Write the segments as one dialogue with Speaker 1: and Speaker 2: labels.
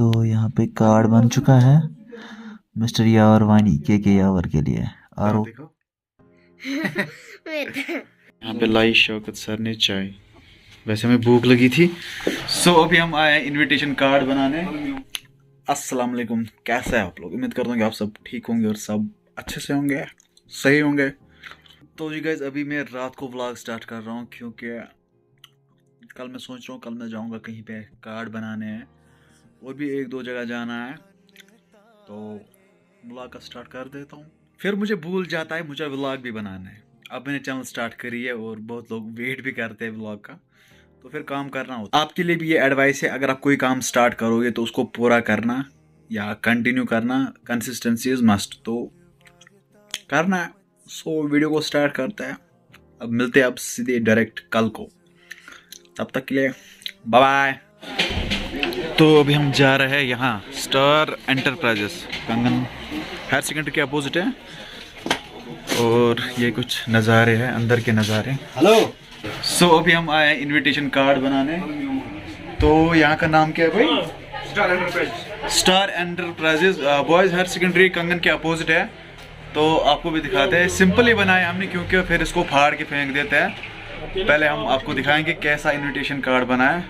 Speaker 1: तो यहाँ पे कार्ड बन चुका है मिस्टर यावर वानी के यावर के लिए। आरो
Speaker 2: देखो यहाँ पे लाई शौकत सर ने चाय। वैसे हमें भूख लगी थी, सो अभी हम आए हैं इनविटेशन कार्ड बनाने। अस्सलाम वालेकुम, कैसे हैं आप लोग? उम्मीद करता हूँ कि आप सब ठीक होंगे और सब अच्छे से होंगे, सही होंगे। तो जी गाइस, अभी मैं रात को व्लॉग स्टार्ट कर रहा हूँ क्योंकि कल मैं सोच रहा हूँ कल मैं जाऊँगा कहीं पे कार्ड बनाने हैं और भी एक दो जगह जाना है, तो व्लॉग का स्टार्ट कर देता हूँ। फिर मुझे भूल जाता है मुझे व्लॉग भी बनाना है। अब मैंने चैनल स्टार्ट करी है और बहुत लोग वेट भी करते हैं व्लॉग का, तो फिर काम करना होता है। आपके लिए भी ये एडवाइस है, अगर आप कोई काम स्टार्ट करोगे तो उसको पूरा करना या कंटिन्यू करना, कंसिस्टेंसी इज मस्ट, तो करना है। सो वीडियो को स्टार्ट करते हैं। अब मिलते हैं अब सीधे डायरेक्ट कल को, तब तक के लिए बाय बाय। तो अभी हम जा रहे हैं यहाँ स्टार एंटरप्राइजेस, कंगन हायर सेकेंडरी के अपोजिट है, और ये कुछ नज़ारे हैं, अंदर के नज़ारे। हेलो। सो अभी हम आए हैं इनविटेशन कार्ड बनाने। तो यहाँ का नाम क्या है भाई? Star Enterprises boys higher secondary Kangan के अपोजिट है। तो आपको भी दिखाते हैं। सिंपल ही बनाया हमने क्योंकि फिर इसको फाड़ के फेंक देते हैं। पहले हम आपको दिखाएंगे कैसा इनविटेशन कार्ड बना है।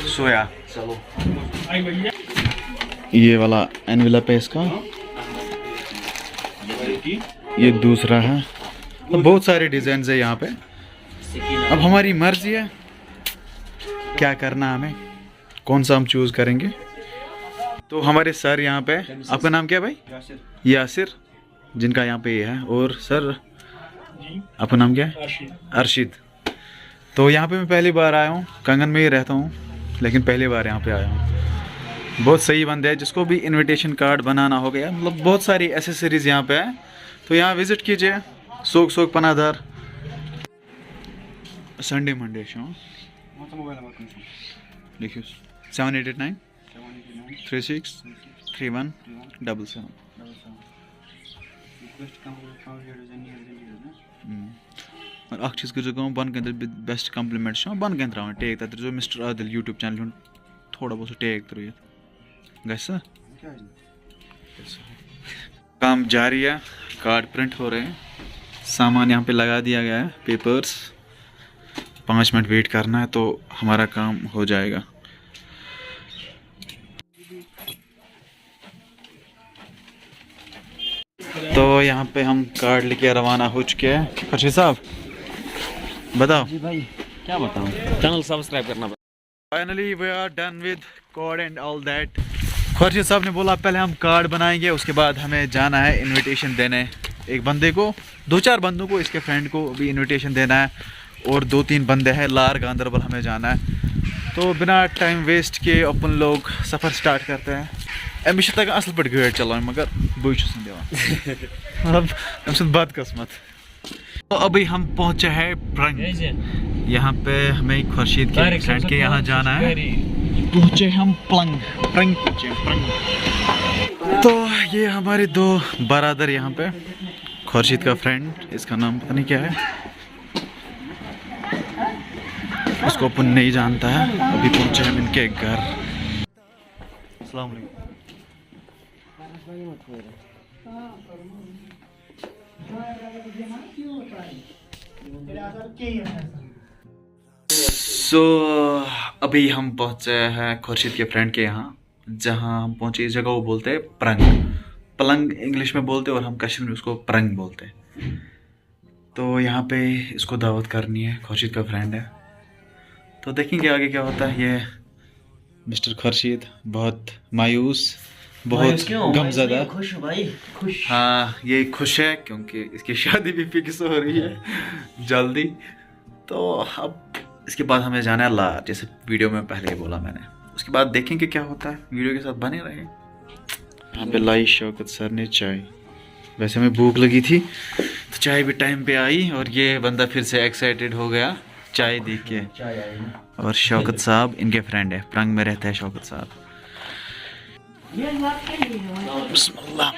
Speaker 2: सोया चलो, ये वाला एनवेलप है इसका, ये दूसरा है। तो बहुत सारे डिजाइन है यहाँ पे। अब हमारी मर्जी है क्या करना, हमें कौन सा हम चूज करेंगे। तो हमारे सर यहाँ पे, आपका नाम क्या है भाई? यासिर, जिनका यहाँ पे ये है। और सर आपका नाम क्या है? अरशीद। तो यहाँ पे मैं पहली बार आया हूँ, कंगन में ही रहता हूँ लेकिन पहली बार यहाँ पे आया हूँ। बहुत सही बंदे है, जिसको भी इनविटेशन कार्ड बनाना हो गया, मतलब बहुत सारी एसेसरीज यहाँ पे है, तो यहाँ विजिट कीजिए। सोक सोक पनाधार, संडे मंडे शो। लिखिए 7889 363177। और अख चीज कर बन के बेस्ट कम्प्लीमेंट बन के त्रा टेक तक जो मिस्टर आदिल यूट्यूब चैनल थोड़ा बहुत टेक त्रित ग काम जारी है। कार्ड प्रिंट हो रहे हैं, सामान यहाँ पे लगा दिया गया है, पेपर्स। 5 मिनट वेट करना है तो हमारा काम हो जाएगा। तो यहाँ पे हम कार्ड लेके रवाना हो चुके हैं। खर्शी साहब बताओ।
Speaker 3: जी भाई क्या बताऊं, चैनल सब्सक्राइब करना।
Speaker 2: Finally we are done with card and all that. खर्शी साहब ने बोला पहले हम कार्ड बनाएंगे, उसके बाद हमें जाना है इनविटेशन देने। एक बंदे को, 2-4 बंदों को, इसके फ्रेंड को भी इनविटेशन देना है, और 2-3 बंदे हैं लार गांधरबल हमें जाना है। तो बिना टाइम वेस्ट किए अपन लोग सफ़र स्टार्ट करते हैं। अमिश तक असल पे गाड़ी चलान मगर बस दिवान बद किस्मत। तो अभी हम पहुंचे हैं प्रंग। यहाँ पे हमें खुर्शीद के फ्रेंड के यहाँ जाना है। पहुंचे हम प्रंग पहुंचे प्रंग। तो ये हमारे 2 बरादर यहाँ पे, खुर्शीद का फ्रेंड, इसका नाम पता नहीं क्या है, उसको अपन नहीं जानता है। अभी पहुंचे हम इनके घर। अस्सलाम वालेकुम। सो अभी हम पहुंचे हैं खुर्शीद के फ्रेंड के यहाँ, जहाँ हम पहुंचे इस जगह वो बोलते हैं प्रंग। पलंग इंग्लिश में बोलते हैं और हम कश्मीर में उसको प्रंग बोलते हैं। तो यहाँ पे इसको दावत करनी है, खुर्शीद का फ्रेंड है, तो देखेंगे आगे क्या होता है। ये मिस्टर खुर्शीद बहुत मायूस, बहुत गमज़दा।
Speaker 3: खुश भाई, खुश।
Speaker 2: हाँ ये खुश है क्योंकि इसकी शादी भी फिक्स हो रही है जल्दी। तो अब इसके बाद हमें जाना है लार, जैसे वीडियो में पहले ही बोला मैंने। उसके बाद देखेंगे क्या होता है, वीडियो के साथ बने रहे। यहाँ पे लाई शौकत सर ने चाय। वैसे हमें भूख लगी थी तो चाय भी टाइम पे आई, और ये बंदा फिर से एक्साइटेड हो गया चाय देख के। और शौकत साहब इनके फ्रेंड है, प्रंग में रहता है शौकत साहब। बिस्मिल्लाह।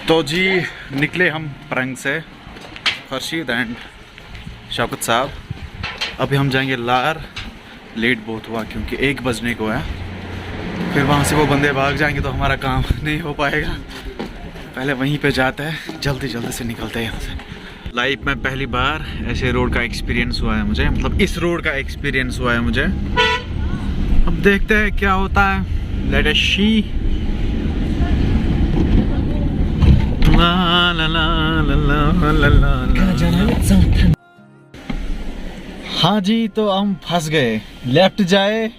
Speaker 2: तो जी निकले हम प्रंग से, खुर्शीद एंड शौकत साहब। अभी हम जाएंगे लार, लेट बहुत हुआ क्योंकि 1 बजने को है। फिर वहाँ से वो बंदे भाग जाएंगे तो हमारा काम नहीं हो पाएगा। पहले वहीं पे जाते हैं, जल्दी जल्दी से निकलते हैं यहाँ से। लाइफ में पहली बार ऐसे रोड का एक्सपीरियंस हुआ है मुझे, मतलब इस रोड का एक्सपीरियंस हुआ है मुझे। अब देखते हैं क्या होता है। लेट अस सी। ला ला ला ला ला ला। हाँ जी, तो हम फंस गए। लेफ्ट जाए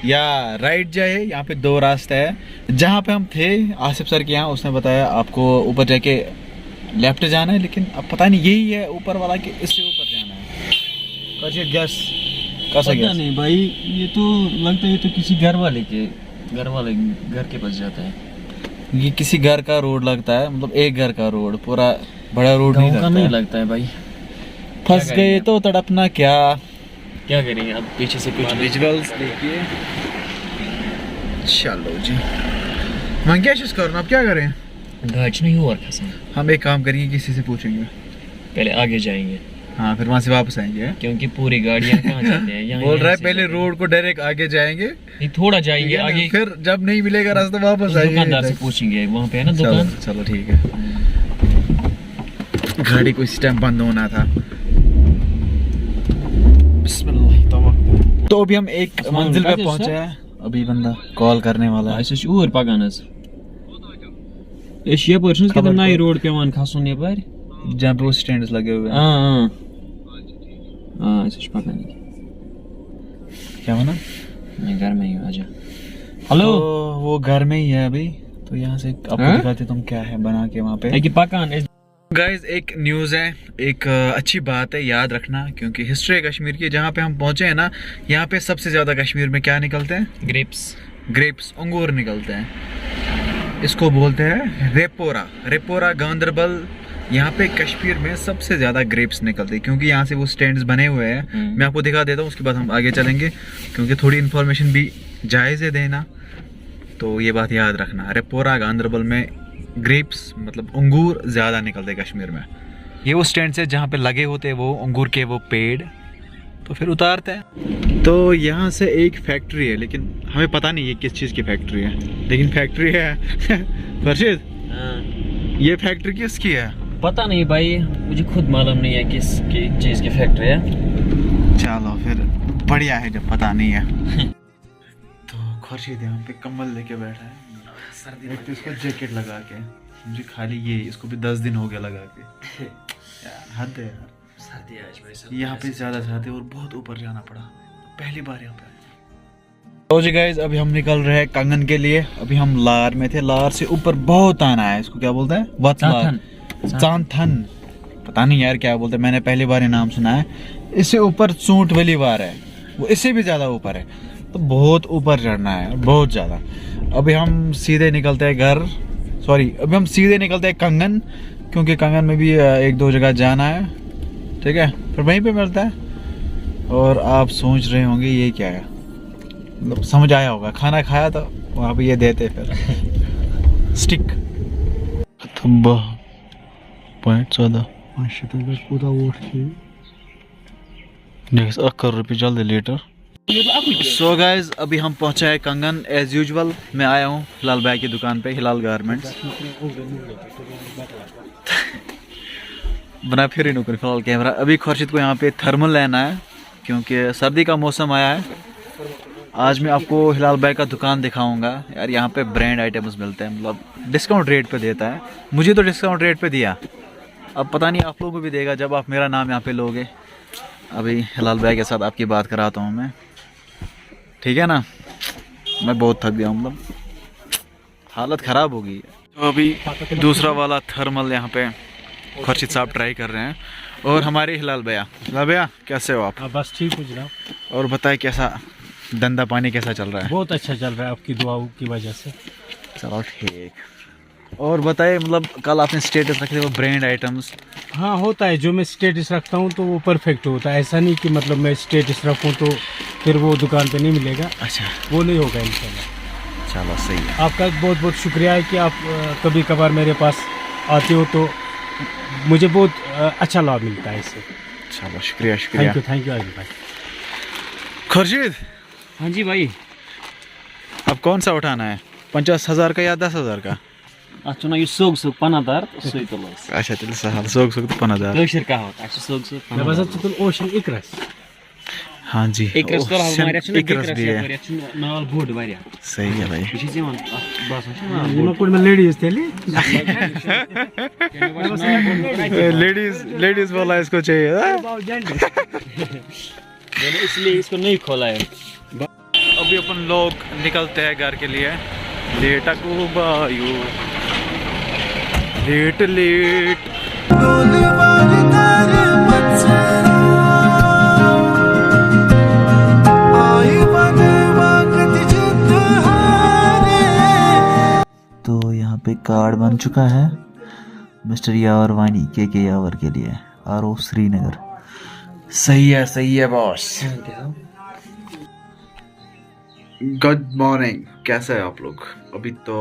Speaker 2: या राइट जाए, यहाँ पे 2 रास्ते हैं। जहाँ पे हम थे आसिफ सर के यहाँ, उसने बताया आपको ऊपर जाके लेफ्ट जाना है, लेकिन अब पता नहीं यही है ऊपर वाला कि इससे ऊपर जाना है। कैसे गैस कैसा गैस
Speaker 3: नहीं भाई, ये तो लगता है ये तो किसी घर वाले घर के पास जाता है।
Speaker 2: ये किसी घर का रोड लगता है, मतलब एक घर का रोड, पूरा बड़ा रोड नहीं लगता,
Speaker 3: नहीं लगता है भाई।
Speaker 2: फंस गए तो तड़पना क्या
Speaker 3: करेंगे अब, पीछे से कुछ
Speaker 2: विजुअल्स देखिए। चलो जी, मैं क्या करना, अब क्या करें?
Speaker 3: गाज नहीं हुआ कसम।
Speaker 2: हम एक काम करेंगे, किसी से पूछेंगे,
Speaker 3: पहले आगे जाएंगे।
Speaker 2: हाँ, फिर वहाँ से वापस आएंगे,
Speaker 3: क्योंकि पूरी गाड़ियाँ कहाँ जाते हैं यहाँ।
Speaker 2: बोल रहा है पहले रोड को डायरेक्ट आगे जाएंगे,
Speaker 3: नहीं थोड़ा जाएंगे आगे,
Speaker 2: फिर जब नहीं मिलेगा रास्ता वापस आएंगे।
Speaker 3: दुकानदार से पूछेंगे, वहाँ पे है ना दुकान।
Speaker 2: चलो ठीक है। गाड़ी को इस टाइम बंद होना था। तो अभी हम एक मंजिल पे पहुंचे हैं। अभी बंदा कॉल करने वाला है।
Speaker 3: ऊर पकानस ये नई रोड पे वन खसन यपर,
Speaker 2: जहाँ पे वो स्टैंड लगे हुए हैं।
Speaker 3: पकान
Speaker 2: क्या बना?
Speaker 3: मैं घर में ही हूँ, आजा। हेलो,
Speaker 2: तो वो घर में ही है अभी, तो यहाँ से आपको दिखाते तुम क्या है बना के वहाँ पे।
Speaker 3: पकान
Speaker 2: गाइज एक न्यूज़ है, एक अच्छी बात है, याद रखना, क्योंकि हिस्ट्री है कश्मीर की। जहाँ पे हम पहुँचे हैं ना, यहाँ पे सबसे ज़्यादा कश्मीर में क्या निकलते हैं? ग्रेप्स, अंगूर निकलते हैं। इसको बोलते हैं रेपोरा गांदरबल। यहाँ पे कश्मीर में सबसे ज़्यादा ग्रेप्स निकलते हैं, क्योंकि यहाँ से वो स्टैंड्स बने हुए हैं। मैं आपको दिखा देता हूँ, उसके बाद हम आगे चलेंगे, क्योंकि थोड़ी इन्फॉर्मेशन भी जायज़ है देना, तो ये बात याद रखना। रेपोरा गांदरबल में ग्रेप्स मतलब अंगूर ज़्यादा निकलते हैं कश्मीर में। ये वो स्टैंड से जहाँ पे लगे होते हैं वो अंगूर के वो पेड़, तो फिर उतारते हैं। तो यहाँ से एक फैक्ट्री है, लेकिन हमें पता नहीं ये किस चीज़ की फैक्ट्री है, लेकिन फैक्ट्री है। फरशीद, ये फैक्ट्री किसकी है?
Speaker 3: पता नहीं भाई, मुझे खुद मालूम नहीं है किस की चीज़ की फैक्ट्री है।
Speaker 2: चलो फिर बढ़िया है जब पता नहीं है। तो खुर्शीद यहाँ पे कम्बल लेके बैठा है, सर्दी में, तो इसको जैकेट लगा के, मुझे खाली ये इसको भी 10 दिन हो गया लगा के। यार हद है यार,
Speaker 3: सर्दी आज भाई,
Speaker 2: यहाँ पे ज़्यादा सर्दी और बहुत ऊपर जाना पड़ा, पहली बार यहाँ पे। तो जी गाइस, अभी हम निकल रहे हैं कंगन के लिए। अभी हम लार में थे, लार से ऊपर बहुत आना है, इसको क्या बोलते हैं? चांथन, पता नहीं यार क्या बोलते हैं, मैंने पहली बार ये नाम सुना है। इससे ऊपर सूंट वाली बार है, वो इससे भी ज़्यादा ऊपर है, तो बहुत ऊपर चढ़ना है, बहुत ज़्यादा। अभी हम सीधे निकलते हैं अभी हम सीधे निकलते हैं कंगन, क्योंकि कंगन में भी 1-2 जगह जाना है, ठीक है, फिर वहीं पे मिलता है। और आप सोच रहे होंगे ये क्या है, मतलब समझ आया होगा, खाना खाया तो वहाँ पे ये देते फिर स्टिक। 14 पूरा वोट देख 1 करोड़ रुपये जल्दी लीटर। सो गाइज, अभी हम पहुंचे हैं कंगन। एज यूजुअल मैं आया हूँ हिलाल भाई की दुकान पे, हिलाल गारमेंट्स। बना फिर ही नुकर फिलहाल कैमरा। अभी खुर्शीद को यहाँ पे थर्मल लेना है, क्योंकि सर्दी का मौसम आया है। आज मैं आपको हिलाल भाई का दुकान दिखाऊंगा। यार यहाँ पे ब्रांड आइटम्स मिलते हैं, मतलब डिस्काउंट रेट पे देता है। मुझे तो डिस्काउंट रेट पे दिया, अब पता नहीं आप लोगों को भी देगा जब आप मेरा नाम यहाँ पे लोगे। अभी हिलाल भाई के साथ आपकी बात कराता हूँ मैं, ठीक है ना? मैं बहुत थक गया हूँ, मतलब हालत ख़राब हो गई है। तो अभी दूसरा वाला थर्मल यहाँ पे खुर्शीद साहब ट्राई कर रहे हैं, और हमारे हिलाल भैया कैसे हो आप?
Speaker 4: बस ठीक हो जनाब।
Speaker 2: और बताए कैसा धंधा पानी कैसा चल रहा है?
Speaker 4: बहुत अच्छा चल रहा है आपकी दुआओं की वजह से।
Speaker 2: चलो ठीक। और बताए, मतलब कल आपने स्टेटस रखे थे वो ब्रांड आइटम्स।
Speaker 4: हाँ होता है, जो मैं स्टेटस रखता हूँ तो वो परफेक्ट होता है। ऐसा नहीं कि मतलब मैं स्टेटस रखूँ तो फिर वो दुकान पे नहीं मिलेगा।
Speaker 2: अच्छा,
Speaker 4: वो नहीं होगा इंशाल्लाह।
Speaker 2: चलो सही है।
Speaker 4: आपका बहुत बहुत शुक्रिया है कि आप कभी कभार मेरे पास आते हो, तो मुझे बहुत अच्छा लाभ मिलता है इससे।
Speaker 2: चलो शुक्रिया शुक्रिया।
Speaker 4: थैंक यू आदिल भाई।
Speaker 2: खुर्शीद
Speaker 3: हाँ जी भाई
Speaker 2: अब कौन सा उठाना है, 50,000 का या 10,000 का?
Speaker 3: अच्छा ना ये सोग सोग पनादार सोई तो लोग
Speaker 2: अच्छा चल सहल सोग सोग तो 15,000।
Speaker 3: कशर का होता अच्छा सोग सोग
Speaker 4: मैं बस तुम ओशन इक्रस
Speaker 2: हाँ जी
Speaker 3: एक रस तो हमारे अच्छा
Speaker 2: एक रस भी है,
Speaker 3: नाल बोर्ड वारिया
Speaker 2: सही है भाई।
Speaker 3: किसी से मान बस अच्छा
Speaker 4: ये मैं कोई में लेडीज थे ले
Speaker 2: लेडीज वाला इसको चाहिए।
Speaker 3: मैंने इसलिए इसको नहीं खोला है।
Speaker 2: अभी अपन लोग निकलते हैं घर के लिए। लेट बायू लेट लेट
Speaker 1: तो यहाँ पे कार्ड बन चुका है मिस्टर यावर वानी के यावर के लिए, RO श्रीनगर।
Speaker 2: सही है बॉस। गुड मॉर्निंग, कैसे है आप लोग? अभी तो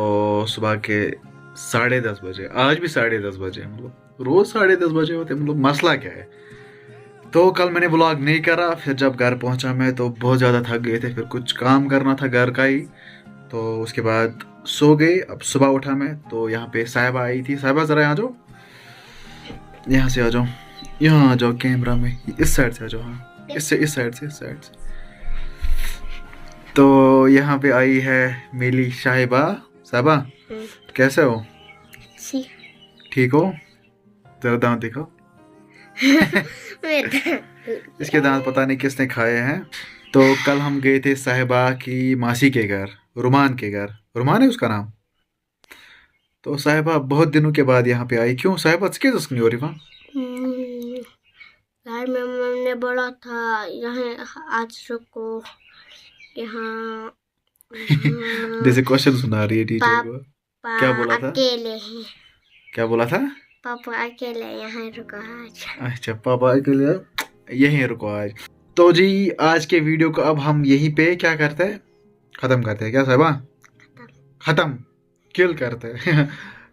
Speaker 2: सुबह के 10:30 बजे, आज भी 10:30 बजे, मतलब रोज 10:30 बजे होते, मतलब मसला क्या है? तो कल मैंने व्लॉग नहीं करा, फिर जब घर पहुंचा मैं तो बहुत ज़्यादा थक गए थे, फिर कुछ काम करना था घर का ही, तो उसके बाद सो गए। अब सुबह उठा मैं तो यहाँ पे साहिबा आई थी। साहिबा ज़रा यहाँ जाओ, यहाँ से आ जाओ, यहाँ आ जाओ कैमरा में, इस साइड से आ जाओ। हाँ इस साइड से। तो यहाँ पे आई है मेरी साहिबा। साहिबा कैसे हो? ठीक हो? तेरा दांत दिखाओ। इसके दांत पता नहीं किसने खाए हैं। तो कल हम गए थे साहिबा की मासी के घर, रुमान के घर। रुमान है उसका नाम। तो साहिबा बहुत दिनों के बाद यहाँ पे आई। क्यों साहिबा नहीं हो रही वहाँ?
Speaker 5: घर में मम्मी ने बोला था यहाँ आज रुको, यहाँ
Speaker 2: जैसे क्वेश्चन सुना रही है टीचर को। क्या बोला था?
Speaker 5: अकेले हैं,
Speaker 2: क्या बोला था?
Speaker 5: पापा अकेले यहाँ रुको आज।
Speaker 2: अच्छा पापा अकेले यहीं रुको आज। तो जी आज के वीडियो को अब हम यहीं पे क्या करते हैं, खत्म करते हैं। क्या साहिबा? खत्म किल करते हैं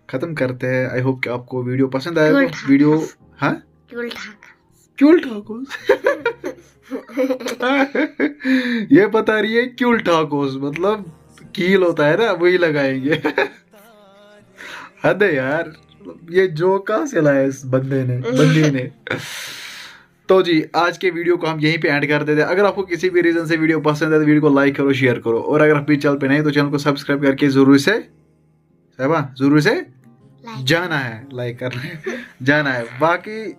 Speaker 2: खत्म करते हैं। आई होप कि आपको वीडियो पसंद आएगा। वीडियो हाँ क्यूल ठाकोस ये बता रही है क्यूल ठाकोस मतलब कील होता है ना, वही लगाएंगे हद है यार, ये जो कहाँ से लाया इस बंदी ने। तो जी आज के वीडियो को हम यहीं पे एंड कर देते हैं। अगर आपको किसी भी रीजन से वीडियो पसंद है तो वीडियो को लाइक करो, शेयर करो, और अगर आप भी चैनल पे नहीं तो चैनल को सब्सक्राइब करके जरूर से जाना है, लाइक करना जाना है। बाकी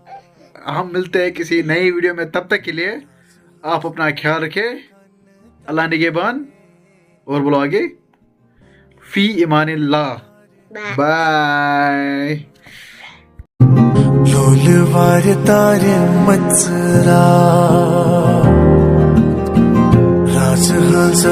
Speaker 2: हम मिलते हैं किसी नई वीडियो में, तब तक के लिए आप अपना ख्याल रखें। अल्लाह निगहबान, और बोलो आगे फी इमानिल्लाह, बाय।
Speaker 6: लोलवार तारे मत्सरा राजहंस